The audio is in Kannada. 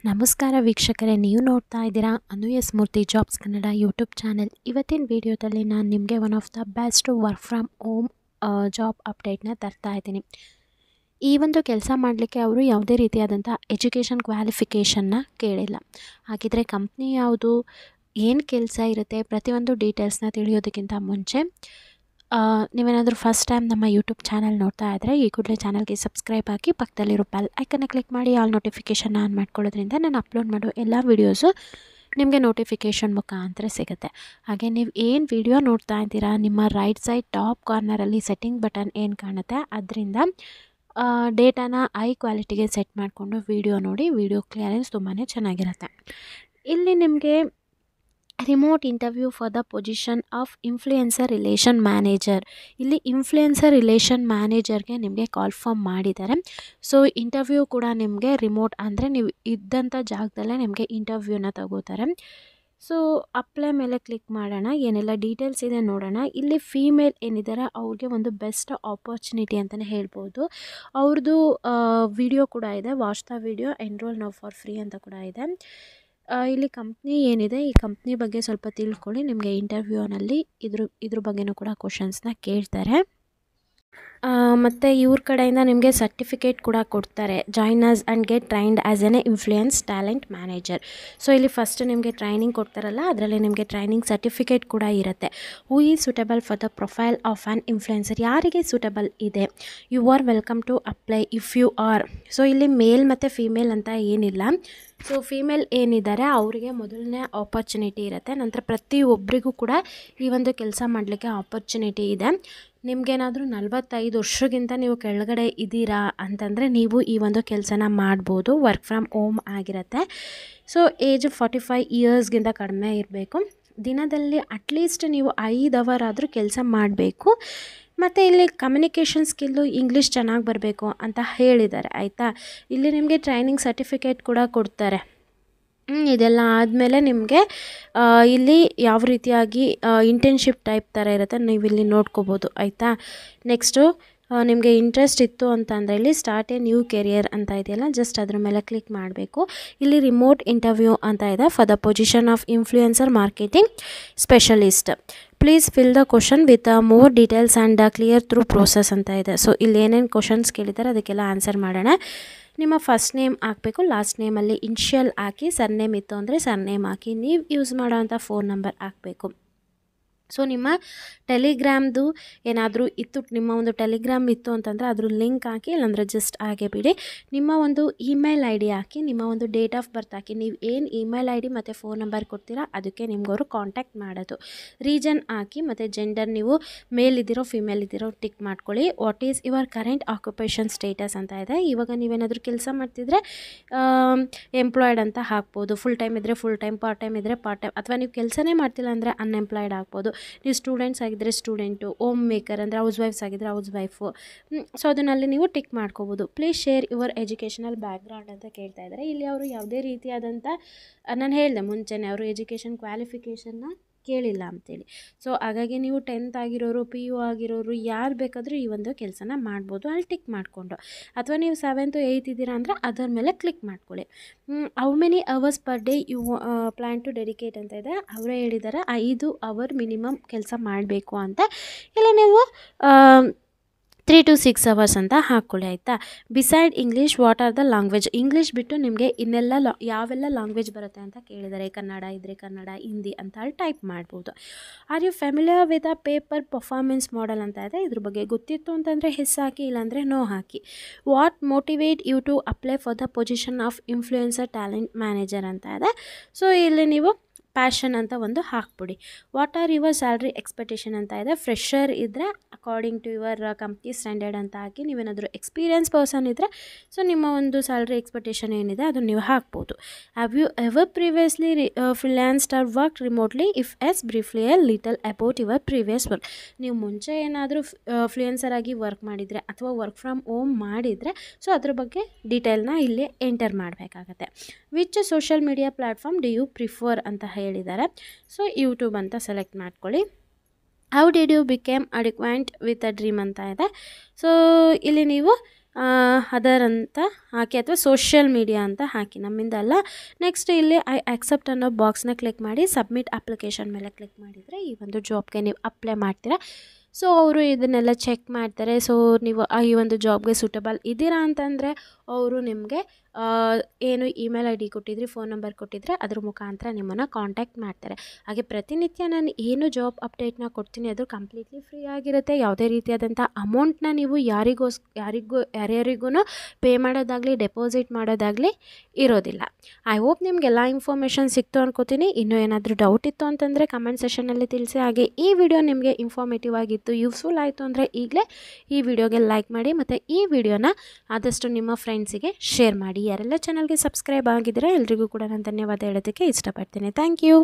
ನಮಸ್ಕಾರ ವೀಕ್ಷಕರೇ, ನೀವು ನೋಡ್ತಾ ಇದ್ದೀರಾ Anu S Murthy jobs Kannada YouTube channel. ಇವತ್ತಿನ ವಿಡಿಯೋದಲ್ಲಿ ನಾನು ನಿಮಗೆ one of the best work from home job ಅಪ್ಡೇಟ್ನ ತರ್ತಾ ಇದ್ದೀನಿ. ಈ ಒಂದು ಕೆಲಸ ಮಾಡಲಿಕ್ಕೆ ಅವರು ಯಾವುದೇ ರೀತಿಯಾದಂಥ ಎಜುಕೇಷನ್ ಕ್ವಾಲಿಫಿಕೇಷನ್ನ ಕೇಳಿಲ್ಲ. ಹಾಗಿದ್ರೆ ಕಂಪ್ನಿ ಯಾವುದು, ಏನು ಕೆಲಸ ಇರುತ್ತೆ, ಪ್ರತಿಯೊಂದು ಡೀಟೇಲ್ಸ್ನ ತಿಳಿಯೋದಕ್ಕಿಂತ ಮುಂಚೆ ನೀವೇನಾದರೂ ಫಸ್ಟ್ ಟೈಮ್ ನಮ್ಮ ಯೂಟ್ಯೂಬ್ ಚಾನಲ್ ನೋಡ್ತಾ ಇದ್ದರೆ ಈ ಕೂಡಲೇ ಚಾನಲ್ಗೆ ಸಬ್ಸ್ಕ್ರೈಬ್ ಆಗಿ ಪಕ್ಕದಲ್ಲಿರೋ ಬೆಲ್ ಐಕನ್ನ ಕ್ಲಿಕ್ ಮಾಡಿ ಆಲ್ ನೋಟಿಫಿಕೇಷನ್ ಆನ್ ಮಾಡ್ಕೊಳ್ಳೋದ್ರಿಂದ ನಾನು ಅಪ್ಲೋಡ್ ಮಾಡೋ ಎಲ್ಲ ವೀಡಿಯೋಸು ನಿಮಗೆ ನೋಟಿಫಿಕೇಷನ್ ಮುಖಾಂತರ ಸಿಗುತ್ತೆ. ಹಾಗೆ ನೀವು ಏನು ವಿಡಿಯೋ ನೋಡ್ತಾ ಇದ್ದೀರಾ, ನಿಮ್ಮ ರೈಟ್ ಸೈಡ್ ಟಾಪ್ ಕಾರ್ನರಲ್ಲಿ ಸೆಟ್ಟಿಂಗ್ ಬಟನ್ ಏನು ಕಾಣುತ್ತೆ ಅದರಿಂದ ಡೇಟಾನ ಐ ಕ್ವಾಲಿಟಿಗೆ ಸೆಟ್ ಮಾಡಿಕೊಂಡು ವಿಡಿಯೋ ನೋಡಿ. ವಿಡಿಯೋ ಕ್ಲಿಯರೆನ್ಸ್ ತುಂಬಾ ಚೆನ್ನಾಗಿರುತ್ತೆ. ಇಲ್ಲಿ ನಿಮಗೆ remote interview for the position of influencer relation manager. ಇಲ್ಲಿ ಇನ್ಫ್ಲುಯೆನ್ಸರ್ ರಿಲೇಷನ್ ಮ್ಯಾನೇಜರ್ಗೆ ನಿಮಗೆ ಕಾಲ್ ಫಾರ್ಮ್ ಮಾಡಿದ್ದಾರೆ. ಸೊ ಇಂಟರ್ವ್ಯೂ ಕೂಡ ನಿಮಗೆ ರಿಮೋಟ್, ಅಂದರೆ ನೀವು ಇದ್ದಂಥ ಜಾಗದಲ್ಲೇ ನಿಮಗೆ ಇಂಟರ್ವ್ಯೂನ ತಗೋತಾರೆ. ಸೊ ಅಪ್ಲೈ ಮೇಲೆ ಕ್ಲಿಕ್ ಮಾಡೋಣ, ಏನೆಲ್ಲ ಡೀಟೇಲ್ಸ್ ಇದೆ ನೋಡೋಣ. ಇಲ್ಲಿ ಫೀಮೇಲ್ ಏನಿದ್ದಾರೆ ಅವ್ರಿಗೆ ಒಂದು ಬೆಸ್ಟ್ ಆಪರ್ಚುನಿಟಿ ಅಂತಲೇ ಹೇಳ್ಬೋದು. ಅವ್ರದ್ದು ವಿಡಿಯೋ ಕೂಡ ಇದೆ, watch the video enrol now for free ಅಂತ ಕೂಡ ಇದೆ. ಇಲ್ಲಿ ಕಂಪ್ನಿ ಏನಿದೆ, ಈ ಕಂಪ್ನಿ ಬಗ್ಗೆ ಸ್ವಲ್ಪ ತಿಳ್ಕೊಳ್ಳಿ. ನಿಮಗೆ ಇಂಟರ್ವ್ಯೂನಲ್ಲಿ ಇದ್ರ ಬಗ್ಗೆನೂ ಕೂಡ ಕ್ವಶನ್ಸ್ನ ಕೇಳ್ತಾರೆ. ಮತ್ತು ಇವ್ರ ಕಡೆಯಿಂದ ನಿಮಗೆ ಸರ್ಟಿಫಿಕೇಟ್ ಕೂಡ ಕೊಡ್ತಾರೆ. Join us and get trained as an influence talent manager. So ಇಲ್ಲಿ ಫಸ್ಟ್ ನಿಮಗೆ ಟ್ರೈನಿಂಗ್ ಕೊಡ್ತಾರಲ್ಲ, ಅದರಲ್ಲಿ ನಿಮಗೆ ಟ್ರೈನಿಂಗ್ ಸರ್ಟಿಫಿಕೇಟ್ ಕೂಡ ಇರುತ್ತೆ. Who is suitable for the profile of an influencer. ಯಾರಿಗೆ ಸೂಟಬಲ್ ಇದೆ, you are welcome to apply if you are. So ಇಲ್ಲಿ ಮೇಲ್ ಮತ್ತು ಫೀಮೇಲ್ ಅಂತ ಏನಿಲ್ಲ. ಸೊ ಫೀಮೇಲ್ ಏನಿದ್ದಾರೆ ಅವರಿಗೆ ಮೊದಲನೇ ಆಪರ್ಚುನಿಟಿ ಇರುತ್ತೆ. ನಂತರ ಪ್ರತಿಯೊಬ್ಬರಿಗೂ ಕೂಡ ಈ ಒಂದು ಕೆಲಸ ಮಾಡಲಿಕ್ಕೆ ಆಪರ್ಚುನಿಟಿ ಇದೆ. ನಿಮಗೇನಾದರೂ 45 ವರ್ಷಕ್ಕಿಂತ ನೀವು ಕೆಳಗಡೆ ಇದ್ದೀರಾ ಅಂತಂದರೆ ನೀವು ಈ ಒಂದು ಕೆಲಸನ ಮಾಡ್ಬೋದು. ವರ್ಕ್ ಫ್ರಮ್ ಹೋಮ್ ಆಗಿರುತ್ತೆ. ಸೊ ಏಜ್ 45 ಇಯರ್ಸ್ಗಿಂತ ಕಡಿಮೆ ಇರಬೇಕು. ದಿನದಲ್ಲಿ ಅಟ್ಲೀಸ್ಟ್ ನೀವು 5 ಅವರ್ ಆದರೂ ಕೆಲಸ ಮಾಡಬೇಕು. ಮತ್ತು ಇಲ್ಲಿ ಕಮ್ಯುನಿಕೇಷನ್ ಸ್ಕಿಲ್ಲು ಇಂಗ್ಲೀಷ್ ಚೆನ್ನಾಗಿ ಬರಬೇಕು ಅಂತ ಹೇಳಿದ್ದಾರೆ, ಆಯಿತಾ. ಇಲ್ಲಿ ನಿಮಗೆ ಟ್ರೈನಿಂಗ್ ಸರ್ಟಿಫಿಕೇಟ್ ಕೂಡ ಕೊಡ್ತಾರೆ. ಇದೆಲ್ಲ ಆದಮೇಲೆ ನಿಮಗೆ ಇಲ್ಲಿ ಯಾವ ರೀತಿಯಾಗಿ ಇಂಟರ್ನ್ಶಿಪ್ ಟೈಪ್ ಥರ ಇರುತ್ತೆ ನೀವಿಲ್ಲಿ ನೋಡ್ಕೋಬೋದು, ಆಯಿತಾ. ನೆಕ್ಸ್ಟು ನಿಮಗೆ ಇಂಟ್ರೆಸ್ಟ್ ಇತ್ತು ಅಂತಂದರೆ ಇಲ್ಲಿ ಸ್ಟಾರ್ಟ್ ಎ ನ್ಯೂ ಕೆರಿಯರ್ ಅಂತ ಇದೆಯಲ್ಲ, ಜಸ್ಟ್ ಅದ್ರ ಮೇಲೆ ಕ್ಲಿಕ್ ಮಾಡಬೇಕು. ಇಲ್ಲಿ ರಿಮೋಟ್ ಇಂಟರ್ವ್ಯೂ ಅಂತ ಇದೆ for the position of influencer marketing specialist. Please fill the question with more details and clear through process ಅಂತ ಇದೆ. ಸೊ ಇಲ್ಲಿ ಏನೇನು ಕ್ವಶನ್ಸ್ ಕೇಳಿದ್ದಾರೆ ಅದಕ್ಕೆಲ್ಲ ಆನ್ಸರ್ ಮಾಡೋಣ. ನಿಮ್ಮ ಫಸ್ಟ್ ನೇಮ್ ಹಾಕಬೇಕು, ಲಾಸ್ಟ್ ನೇಮಲ್ಲಿ ಇನ್ಷಿಯಲ್ ಹಾಕಿ, ಸರ್ನೇಮ್ ಇತ್ತು ಅಂದರೆ ಸರ್ನೇಮ್ ಹಾಕಿ, ನೀವು ಯೂಸ್ ಮಾಡೋವಂಥ ಫೋನ್ ನಂಬರ್ ಹಾಕಬೇಕು. ಸೊ ನಿಮ್ಮ ಟೆಲಿಗ್ರಾಮ್ದು ಏನಾದರೂ ಇತ್ತು, ನಿಮ್ಮ ಒಂದು ಟೆಲಿಗ್ರಾಮ್ ಇತ್ತು ಅಂತಂದರೆ ಅದ್ರ ಲಿಂಕ್ ಹಾಕಿ, ಇಲ್ಲಾಂದರೆ ಜಸ್ಟ್ ಹಾಗೆ ಬಿಡಿ. ನಿಮ್ಮ ಒಂದು ಇಮೇಲ್ ಐ ಡಿ ಹಾಕಿ, ನಿಮ್ಮ ಒಂದು ಡೇಟ್ ಆಫ್ ಬರ್ತ್ ಹಾಕಿ. ನೀವು ಏನು ಇಮೇಲ್ ಐ ಡಿ ಮತ್ತು ಫೋನ್ ನಂಬರ್ ಕೊಡ್ತೀರಾ ಅದಕ್ಕೆ ನಿಮ್ಗವರು ಕಾಂಟ್ಯಾಕ್ಟ್ ಮಾಡೋದು. ರೀಜನ್ ಹಾಕಿ ಮತ್ತು ಜೆಂಡರ್ ನೀವು ಮೇಲ್ ಇದ್ದಿರೋ ಫಿಮೇಲ್ ಇದ್ದಿರೋ ಟಿಕ್ ಮಾಡ್ಕೊಳ್ಳಿ. What is your current occupation status ಅಂತ ಇದೆ. ಇವಾಗ ನೀವೇನಾದರೂ ಕೆಲಸ ಮಾಡ್ತಿದ್ರೆ ಎಂಪ್ಲಾಯ್ಡ್ ಅಂತ ಹಾಕ್ಬೋದು. ಫುಲ್ ಟೈಮ್ ಇದ್ದರೆ ಫುಲ್ ಟೈಮ್, ಪಾರ್ಟ್ ಟೈಮ್ ಇದ್ದರೆ ಪಾರ್ಟ್ ಟೈಮ್, ಅಥವಾ ನೀವು ಕೆಲಸನೇ ಮಾಡ್ತಿಲ್ಲ ಅಂದರೆ ಅನ್ಎಂಪ್ಲಾಯ್ಡ್ ಹಾಕ್ಬೋದು. ನೀವು ಸ್ಟೂಡೆಂಟ್ಸ್ ಆಗಿದ್ದರೆ ಸ್ಟೂಡೆಂಟು, ಹೋಮ್ ಮೇಕರ್ ಅಂದರೆ ಹೌಸ್ ವೈಫ್ಸ್ ಆಗಿದ್ದರೆ ಹೌಸ್ ವೈಫು. ಸೊ ಅದನ್ನಲ್ಲಿ ನೀವು ಟಿಕ್ ಮಾಡ್ಕೋಬೋದು. Please share your educational background ಅಂತ ಕೇಳ್ತಾ ಇದ್ದಾರೆ. ಇಲ್ಲಿ ಅವರು ಯಾವುದೇ ರೀತಿಯಾದಂಥ, ನಾನು ಹೇಳಿದೆ ಮುಂಚೆನೇ, ಅವರು ಎಜುಕೇಷನ್ ಕ್ವಾಲಿಫಿಕೇಷನ್ನ ಕೇಳಿಲ್ಲ ಅಂತೇಳಿ. ಸೊ ಹಾಗಾಗಿ ನೀವು 10th ಆಗಿರೋರು, PU ಆಗಿರೋರು ಯಾರು ಬೇಕಾದರೂ ಈ ಒಂದು ಕೆಲಸನ ಮಾಡ್ಬೋದು ಅಲ್ಲಿ ಟಿಕ್ ಮಾಡಿಕೊಂಡು. ಅಥವಾ ನೀವು 7th 8th ಇದ್ದೀರಾ ಅಂದರೆ ಅದರ ಮೇಲೆ ಕ್ಲಿಕ್ ಮಾಡ್ಕೊಳ್ಳಿ. How many hours per day you plan to dedicate ಅಂತ ಇದೆ. ಅವರೇ ಹೇಳಿದ್ದಾರೆ 5 ಅವರ್ ಮಿನಿಮಮ್ ಕೆಲಸ ಮಾಡಬೇಕು ಅಂತ. ಇಲ್ಲ ನೀವು 3 to 6 ಅವರ್ಸ್ ಅಂತ ಹಾಕ್ಕೊಳ್ಳಿ, ಆಯಿತಾ. Beside English what are the language. English ಬಿಟ್ಟು ನಿಮಗೆ ಇನ್ನೆಲ್ಲ ಯಾವೆಲ್ಲ ಲ್ಯಾಂಗ್ವೇಜ್ ಬರುತ್ತೆ ಅಂತ ಕೇಳಿದ್ದಾರೆ. ಕನ್ನಡ ಇದ್ದರೆ ಕನ್ನಡ, ಹಿಂದಿ ಅಂತ ಹೇಳಿ ಟೈಪ್ ಮಾಡ್ಬೋದು. Are you familiar with a paper performance model ಅಂತ ಇದೆ. ಇದ್ರ ಬಗ್ಗೆ ಗೊತ್ತಿತ್ತು ಅಂತಂದರೆ ಹೆಸ್ ಹಾಕಿ, ಇಲ್ಲಾಂದರೆ ನೋ ಹಾಕಿ. What motivate you to apply for the position of influencer talent manager ಅಂತ ಇದೆ. ಸೊ ಇಲ್ಲಿ ನೀವು ಪ್ಯಾಷನ್ ಅಂತ ಒಂದು ಹಾಕ್ಬಿಡಿ. What are your salary expectation ಅಂತ ಇದೆ. ಫ್ರೆಷರ್ ಇದ್ದರೆ according to your company standard ಅಂತ ಹಾಕಿ. ನೀವೇನಾದರೂ ಎಕ್ಸ್ಪೀರಿಯನ್ಸ್ ಪರ್ಸನ್ ಇದ್ದರೆ ಸೊ ನಿಮ್ಮ ಒಂದು ಸ್ಯಾಲ್ರಿ ಎಕ್ಸ್ಪೆಕ್ಟೇಷನ್ ಏನಿದೆ ಅದನ್ನು ನೀವು ಹಾಕ್ಬೋದು. Have you ever previously freelanced or work remotely? If yes briefly a little about your previous work. ನೀವು ಮುಂಚೆ ಏನಾದರೂ ಫ್ರೀಲ್ಯಾನ್ಸರ್ ಆಗಿ ವರ್ಕ್ ಮಾಡಿದರೆ ಅಥವಾ ವರ್ಕ್ ಫ್ರಮ್ ಹೋಮ್ ಮಾಡಿದರೆ ಸೊ ಅದ್ರ ಬಗ್ಗೆ ಡೀಟೇಲ್ನ ಇಲ್ಲಿ ಎಂಟರ್ ಮಾಡಬೇಕಾಗತ್ತೆ. Which social media platform do you prefer ಅಂತ ಹೇಳಿದ್ದಾರೆ. ಸೊ ಯೂಟ್ಯೂಬ್ ಅಂತ ಸೆಲೆಕ್ಟ್ ಮಾಡ್ಕೊಳ್ಳಿ. How did you became acquainted with a dream ಅಂತ ಇದೆ. ಸೊ ಇಲ್ಲಿ ನೀವು ಅದರ್ ಅಂತ ಹಾಕಿ ಅಥವಾ ಸೋಷಿಯಲ್ ಮೀಡಿಯಾ ಅಂತ ಹಾಕಿ, ನಮ್ಮಿಂದ ಅಲ್ಲ. ನೆಕ್ಸ್ಟ್ ಇಲ್ಲಿ ಐ ಆಕ್ಸೆಪ್ಟ್ ಅನ್ನೋ ಬಾಕ್ಸ್ನ ಕ್ಲಿಕ್ ಮಾಡಿ ಸಬ್ಮಿಟ್ ಅಪ್ಲಿಕೇಶನ್ ಮೇಲೆ ಕ್ಲಿಕ್ ಮಾಡಿದರೆ ಈ ಒಂದು ಜಾಬ್ಗೆ ನೀವು ಅಪ್ಲೈ ಮಾಡ್ತೀರಾ. ಸೊ ಅವರು ಇದನ್ನೆಲ್ಲ ಚೆಕ್ ಮಾಡ್ತಾರೆ. ಸೊ ನೀವು ಈ ಒಂದು ಜಾಬ್ಗೆ ಸೂಟಬಲ್ ಇದ್ದೀರಾ ಅಂತಂದರೆ ಅವರು ನಿಮಗೆ ಏನು ಇಮೇಲ್ ಐ ಡಿ ಕೊಟ್ಟಿದ್ರಿ, ಫೋನ್ ನಂಬರ್ ಕೊಟ್ಟಿದ್ರೆ ಅದ್ರ ಮುಖಾಂತರ ನಿಮ್ಮನ್ನು ಕಾಂಟ್ಯಾಕ್ಟ್ ಮಾಡ್ತಾರೆ. ಹಾಗೆ ಪ್ರತಿನಿತ್ಯ ನಾನು ಏನು ಜಾಬ್ ಅಪ್ಡೇಟ್ನ ಕೊಡ್ತೀನಿ ಅದು ಕಂಪ್ಲೀಟ್ಲಿ ಫ್ರೀ ಆಗಿರುತ್ತೆ. ಯಾವುದೇ ರೀತಿಯಾದಂಥ ಅಮೌಂಟ್ನ ನೀವು ಯಾರ್ಯಾರಿಗೂ ಪೇ ಮಾಡೋದಾಗಲಿ ಡೆಪಾಸಿಟ್ ಮಾಡೋದಾಗಲಿ ಇರೋದಿಲ್ಲ. ಐ ಹೋಪ್ ನಿಮಗೆಲ್ಲ ಇನ್ಫಾರ್ಮೇಷನ್ ಸಿಕ್ತು ಅನ್ಕೋತೀನಿ. ಇನ್ನೂ ಏನಾದರೂ ಡೌಟ್ ಇತ್ತು ಅಂತಂದರೆ ಕಮೆಂಟ್ ಸೆಷನಲ್ಲಿ ತಿಳಿಸಿ. ಹಾಗೆ ಈ ವಿಡಿಯೋ ನಿಮಗೆ ಇನ್ಫಾರ್ಮೇಟಿವ್ ಆಗಿತ್ತು, ಯೂಸ್ಫುಲ್ ಆಯಿತು ಅಂದರೆ ಈಗಲೇ ಈ ವಿಡಿಯೋಗೆ ಲೈಕ್ ಮಾಡಿ ಮತ್ತು ಈ ವಿಡಿಯೋನ ಆದಷ್ಟು ನಿಮ್ಮ ಫ್ರೆಂಡ್ಸಿಗೆ ಶೇರ್ ಮಾಡಿ. ಯಾರೆಲ್ಲ ಚಾನಲ್ಗೆ ಸಬ್ಸ್ಕ್ರೈಬ್ ಆಗಿದ್ದರೆ ಎಲ್ರಿಗೂ ಕೂಡ ನಾನು ಧನ್ಯವಾದ ಹೇಳೋದಕ್ಕೆ ಇಷ್ಟಪಡ್ತೀನಿ. Thank you.